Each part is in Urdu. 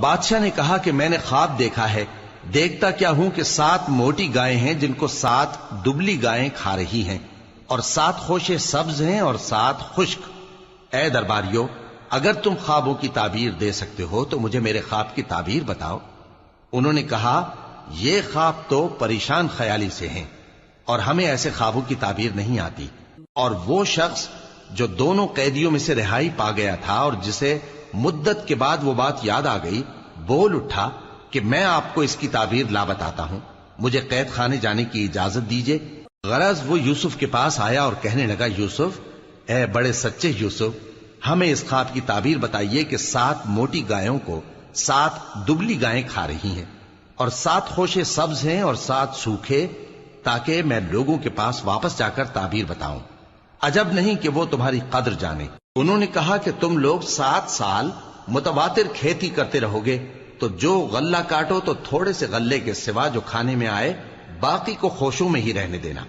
بادشاہ نے کہا کہ میں نے خواب دیکھا ہے، دیکھتا کیا ہوں کہ 7 موٹی گائیں ہیں جن کو 7 دبلی گائیں کھا رہی ہیں، اور 7 خوشے سبز ہیں اور 7 خشک۔ اے درباریو، اگر تم خوابوں کی تعبیر دے سکتے ہو تو مجھے میرے خواب کی تعبیر بتاؤ۔ انہوں نے کہا یہ خواب تو پریشان خیالی سے ہیں اور ہمیں ایسے خوابوں کی تعبیر نہیں آتی۔ اور وہ شخص جو دونوں قیدیوں میں سے رہائی پا گیا تھا اور جسے مدت کے بعد وہ بات یاد آ گئی، بول اٹھا کہ میں آپ کو اس کی تعبیر لا بتاتا ہوں، مجھے قید خانے جانے کی اجازت دیجیے۔ غرض وہ یوسف کے پاس آیا اور کہنے لگا، یوسف، اے بڑے سچے یوسف، ہمیں اس خواب کی تعبیر بتائیے کہ 7 موٹی گایوں کو 7 دبلی گائیں کھا رہی ہیں، اور 7 خوشے سبز ہیں اور 7 سوکھے، تاکہ میں لوگوں کے پاس واپس جا کر تعبیر بتاؤں۔ عجب نہیں کہ وہ تمہاری قدر جانے۔ انہوں نے کہا کہ تم لوگ 7 سال متواتر کھیتی کرتے رہو گے، تو جو غلہ کاٹو تو تھوڑے سے غلے کے سوا جو کھانے میں آئے باقی کو خوشوں میں ہی رہنے دینا۔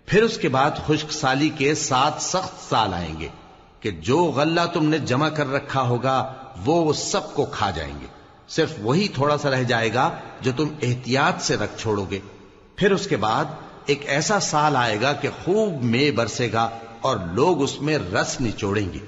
پھر اس کے بعد خشک سالی کے 7 سخت سال آئیں گے کہ جو غلہ تم نے جمع کر رکھا ہوگا وہ سب کو کھا جائیں گے، صرف وہی تھوڑا سا رہ جائے گا جو تم احتیاط سے رکھ چھوڑو گے۔ پھر اس کے بعد ایک ایسا سال آئے گا کہ خوب مے برسے گا اور لوگ اس میں رس نچوڑیں گے۔